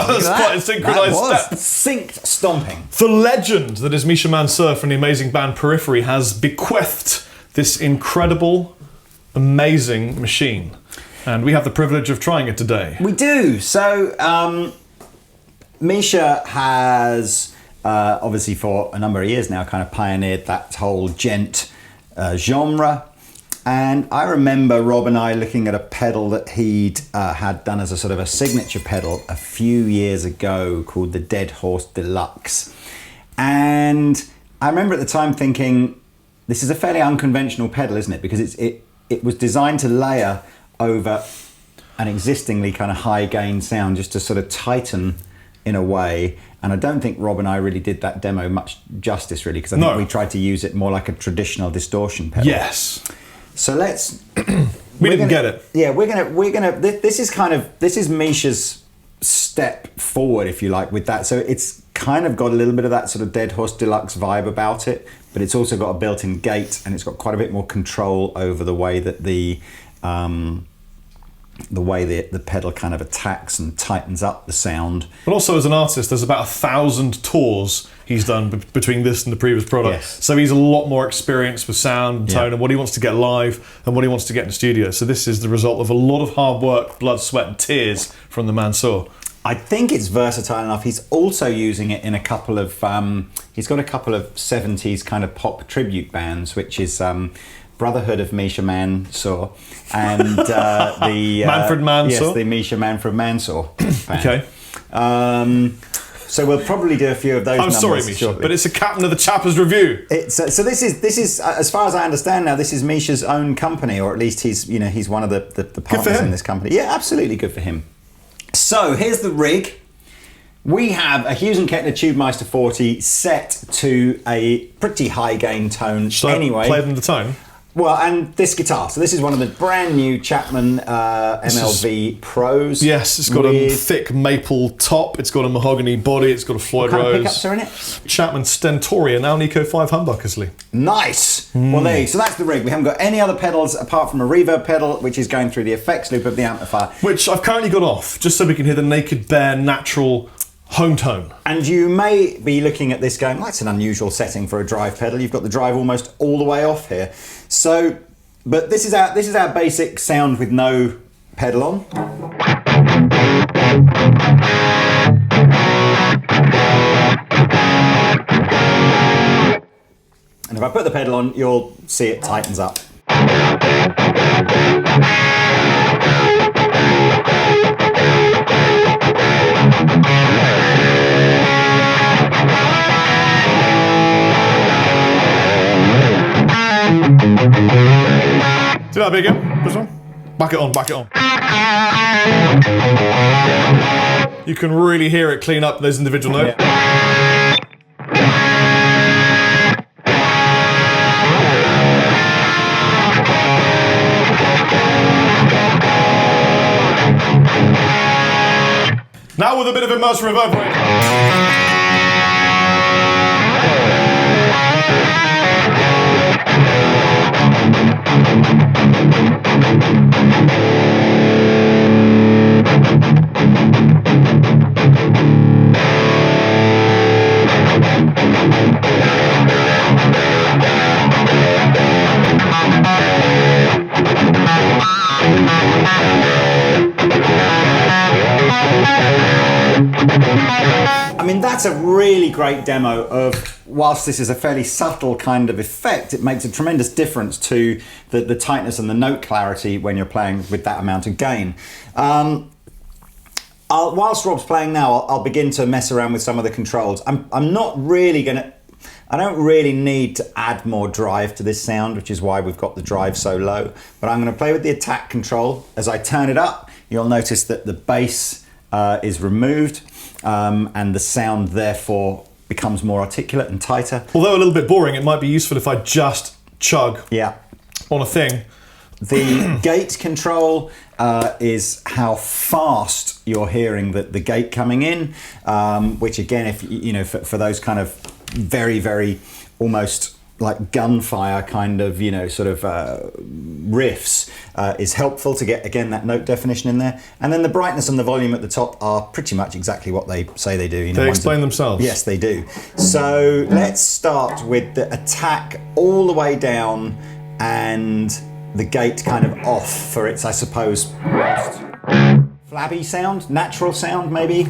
was quite a synchronised step. Synced stomping. The legend that is Misha Mansour from the amazing band Periphery has bequeathed this incredible, amazing machine. And we have the privilege of trying it today. We do. So, Misha has, obviously for a number of years now, kind of pioneered that whole Djent genre. And I remember Rob and I looking at a pedal that he'd had done as a sort of a signature pedal a few years ago called the Dead Horse Deluxe. And I remember at the time thinking, this is a fairly unconventional pedal, isn't it? Because it was designed to layer over an existingly kind of high gain sound just to sort of tighten in a way. And I don't think Rob and I really did that demo much justice, really, because I think we tried to use it more like a traditional distortion pedal. Yes. So let's. We didn't get it. Yeah, we're gonna. This is Misha's step forward, if you like, with that. So it's kind of got a little bit of that sort of Dead Horse Deluxe vibe about it, but it's also got a built-in gate, and it's got quite a bit more control over the way that the pedal kind of attacks and tightens up the sound. But also as an artist, there's about 1,000 tours he's done between this and the previous product. Yes. So he's a lot more experienced with sound and tone and what he wants to get live and what he wants to get in the studio. So this is the result of a lot of hard work, blood, sweat and tears from the Mansour. I think it's versatile enough. He's also using it in a couple of, he's got a couple of 70s kind of pop tribute bands, which is Brotherhood of Misha Mansour and the... Manfred Mansour? Yes, the Misha Manfred Mansour band. Okay. So we'll probably do a few of those numbers. I'm sorry, Misha, shortly. but it's a Captain of the Chappers review. It's so this is as far as I understand now, this is Misha's own company, or at least he's one of the partners in this company. Yeah, absolutely good for him. So here's the rig. We have a Hughes & Kettner Tubemeister 40 set to a pretty high gain tone. Anyway, play them the tone. Well, and this guitar. So this is one of the brand new Chapman MLV Pros. Yes, it's got a thick maple top. It's got a mahogany body. It's got a Floyd What kind Rose. of pickups are in it? Chapman Stentorian, now an Eco 5 humbuckers, Lee. Nice. Well, there you go. So that's the rig. We haven't got any other pedals apart from a reverb pedal, which is going through the effects loop of the amplifier. Which I've currently got off, just so we can hear the naked, bare, natural home tone. And you may be looking at this going, that's an unusual setting for a drive pedal. You've got the drive almost all the way off here. So, but this is our basic sound with no pedal on. And if I put the pedal on, you'll see it tightens up. Do that bit again. This one. Back it on, back it on. You can really hear it clean up those individual notes. Yeah. Now with a bit of immersion reverberate. I mean, that's a really great demo of, whilst this is a fairly subtle kind of effect, it makes a tremendous difference to the tightness and the note clarity when you're playing with that amount of gain. Whilst Rob's playing now, I'll begin to mess around with some of the controls. I'm not really going to... I don't really need to add more drive to this sound, which is why we've got the drive so low. But I'm going to play with the attack control. As I turn it up, you'll notice that the bass is removed, and the sound therefore becomes more articulate and tighter. Although a little bit boring, it might be useful if I just chug on a thing. The gate control is how fast you're hearing the gate coming in, which again, if you know, for those kind of very, very almost like gunfire kind of, sort of riffs is helpful to get, again, that note definition in there. And then the brightness and the volume at the top are pretty much exactly what they say they do. They explain themselves. Yes, they do. So let's start with the attack all the way down and the gate kind of off for its, I suppose, most flabby sound, natural sound maybe.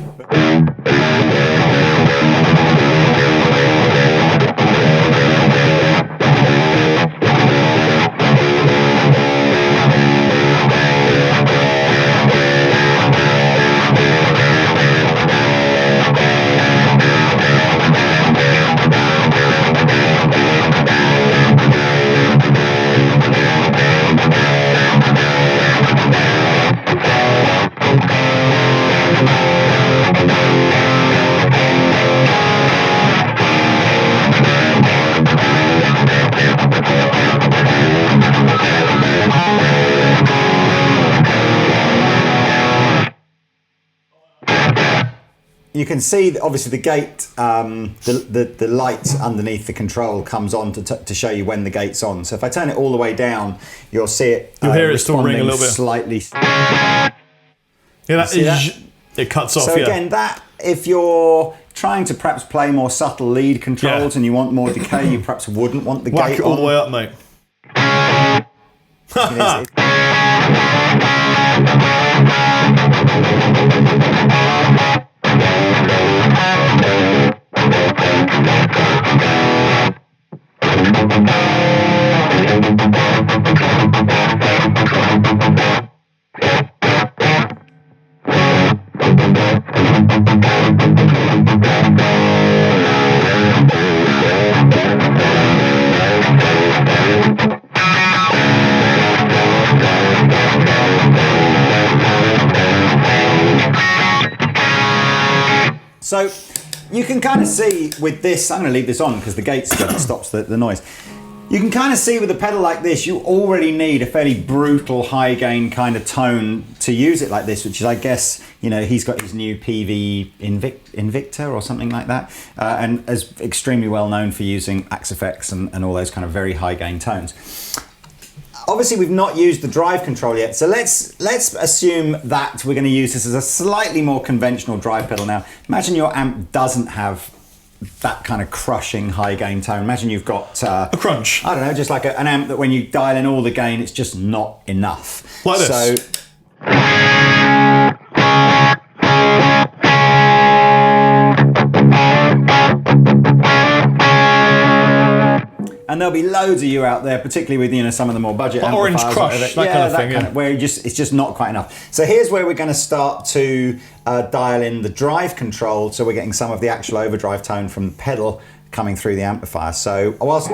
You can see that obviously the gate, the light underneath the control comes on to show you when the gate's on. So if I turn it all the way down, you'll see it. You'll hear it still ring a little bit. Slightly. Yeah, it cuts off. So again, that if you're trying to perhaps play more subtle lead controls and you want more decay, you perhaps wouldn't want the Whack gate it all on. the way up, mate. So you can kind of see with this, I'm going to leave this on because the gate stops the noise. You can kind of see with a pedal like this, you already need a fairly brutal high gain kind of tone to use it like this, which is, I guess, he's got his new PV Invicta or something like that, and is extremely well known for using Axe effects and all those kind of very high gain tones. Obviously, we've not used the drive control yet, so let's assume that we're going to use this as a slightly more conventional drive pedal. Now, imagine your amp doesn't have that kind of crushing high gain tone. Imagine you've got a crunch. I don't know, just like an amp that when you dial in all the gain, it's just not enough. Like this. So, and there'll be loads of you out there, particularly with some of the more budget amplifiers, Orange Crush, that kind of thing, kind of, where it's just not quite enough. So here's where we're going to start to dial in the drive control, so we're getting some of the actual overdrive tone from the pedal coming through the amplifier. So whilst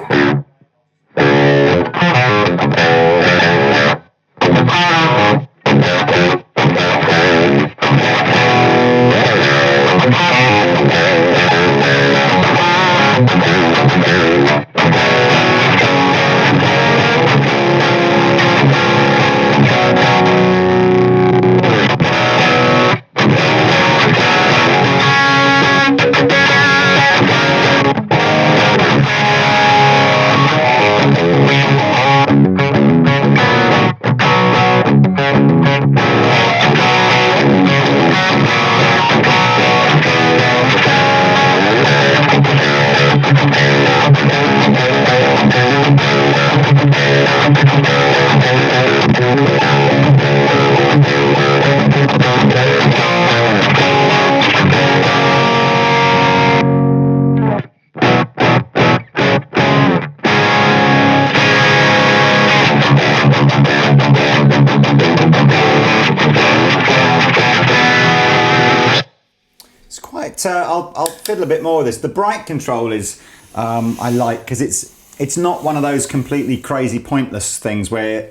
I'll fiddle a bit more with this. The bright control is I like because it's not one of those completely crazy pointless things where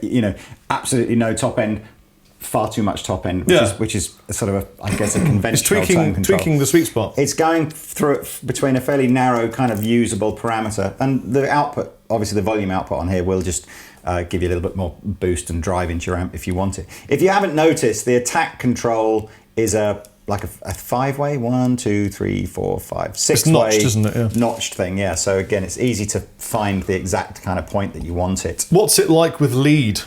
absolutely no top end, far too much top end, which is sort of I guess a conventional tone control. Tweaking the sweet spot. It's going through between a fairly narrow kind of usable parameter, and the output, obviously the volume output on here will just give you a little bit more boost and drive into your amp if you want it. If you haven't noticed, the attack control is a like a 5-way, 1, 2, 3, 4, 5, 6 It's notched, isn't it? Yeah. Notched thing, yeah. So again, it's easy to find the exact kind of point that you want it. What's it like with lead?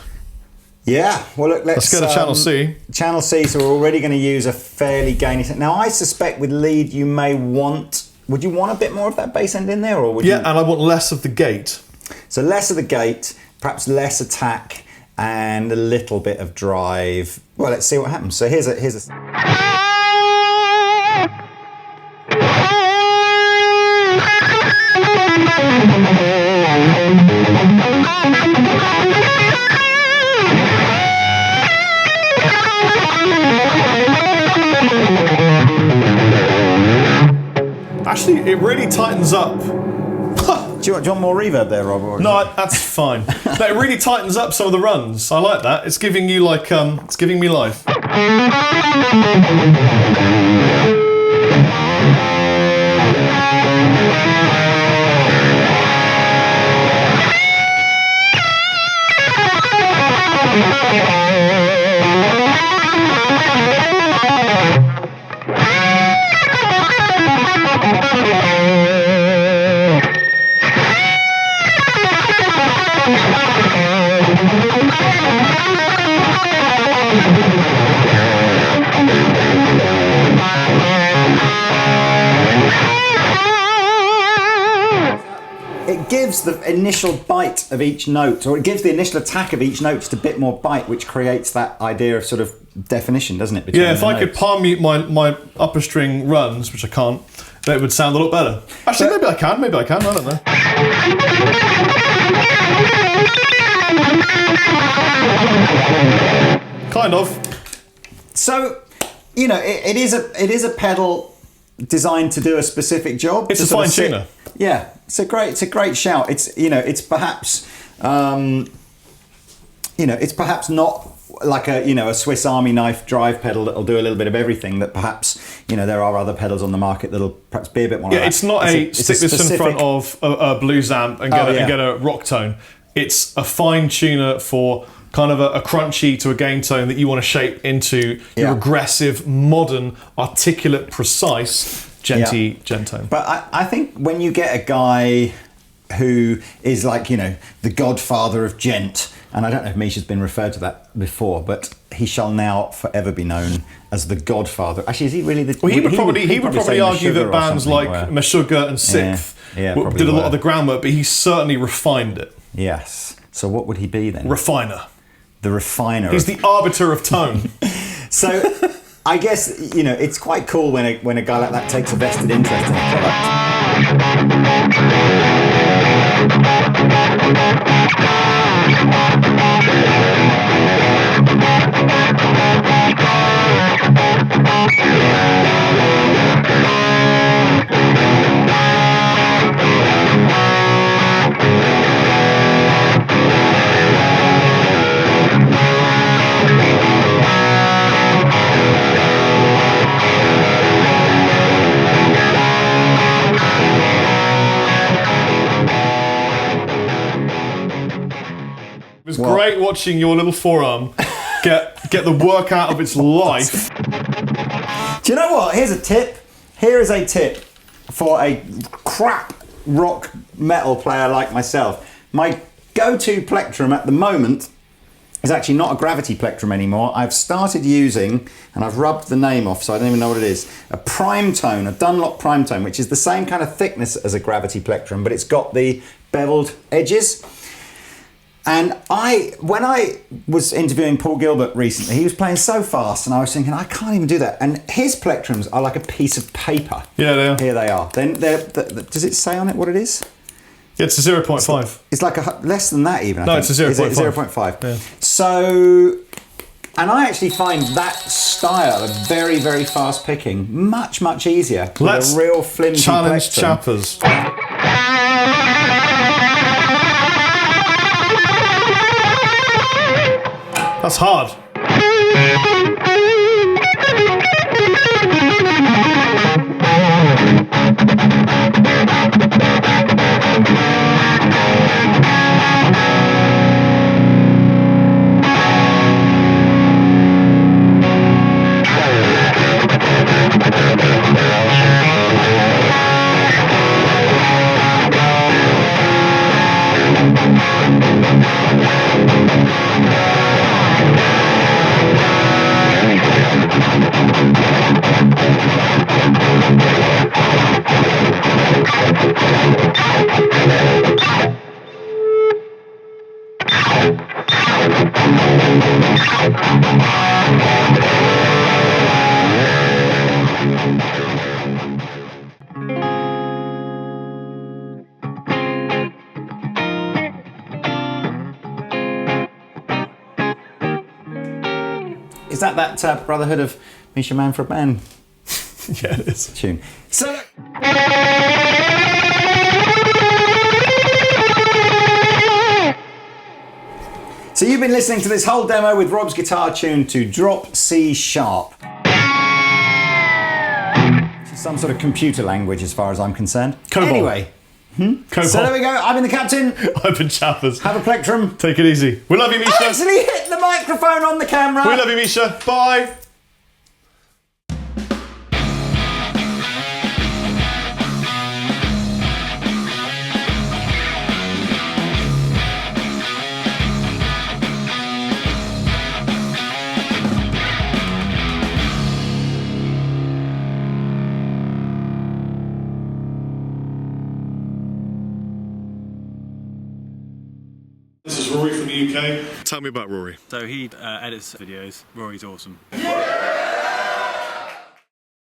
Yeah, well look, let's go to channel C. Channel C, so we're already going to use a fairly gainy... Now I suspect with lead you may want... Would you want a bit more of that bass end in there, or would you... And I want less of the gate. So less of the gate, perhaps less attack, and a little bit of drive. Well, let's see what happens. So here's a... Actually, it really tightens up. Do you want more reverb there, Rob? Or No, that's fine. No, it really tightens up some of the runs. I like that. It's giving you like, it's giving me life. It gives the initial bite of each note, or it gives the initial attack of each note just a bit more bite, which creates that idea of sort of definition, doesn't it? Yeah, if I could palm mute my upper string runs, which I can't, then it would sound a lot better. Actually, maybe I can, I don't know. Kind of. So, you know, it is a pedal designed to do a specific job. It's a fine tuner. Yeah, it's a great shout. It's perhaps not like a Swiss Army knife drive pedal that'll do a little bit of everything. That perhaps there are other pedals on the market that'll perhaps be a bit more. Yeah, like it's not stick this in front of a blues amp and get a rock tone. It's a fine tuner for kind of a crunchy to a gain tone that you want to shape into your aggressive, modern, articulate, precise Djent tone. But I think when you get a guy who is like, the godfather of Djent, and I don't know if Misha's been referred to that before, but he shall now forever be known as the godfather. Actually, is he really the... Well, he would probably argue that bands like Meshuggah and Sixth did a lot of the groundwork, but he certainly refined it. Yes. So what would he be then? Refiner. The refiner. He's the arbiter of tone. So I guess, it's quite cool when a guy like that takes a vested interest in a It was great watching your little forearm get the work out of its life. Do you know what? Here's a tip. Here is a tip for a crap rock metal player like myself. My go-to plectrum at the moment is actually not a gravity plectrum anymore. I've started using, and I've rubbed the name off so I don't even know what it is, a prime tone, a Dunlop prime tone, which is the same kind of thickness as a gravity plectrum, but it's got the beveled edges. And when I was interviewing Paul Gilbert recently, he was playing so fast, and I was thinking, I can't even do that. And his plectrums are like a piece of paper. Yeah, they are. Here they are. Then does it say on it what it is? Yeah, it's a 0.5. It's like less than that even. No, it's a 0.5. Is it 0.5? Yeah. So, and I actually find that style of very, very fast picking much, much easier. Let's with a real flimsy challenge plectrum. Chappers. That's hard. Is that Brotherhood of Misha Manfred Man Yeah, it is. tune? So. So you've been listening to this whole demo with Rob's guitar tune to Drop C Sharp. It's some sort of computer language as far as I'm concerned. Cobol. Anyway. Cobol. So there we go. I've been the captain. I've been Chappers. Have a plectrum. Take it easy. We love you, Misha. I actually hit the microphone on the camera. We love you, Misha. Bye. This is Rory from the UK. Tell me about Rory. So he edits videos. Rory's awesome.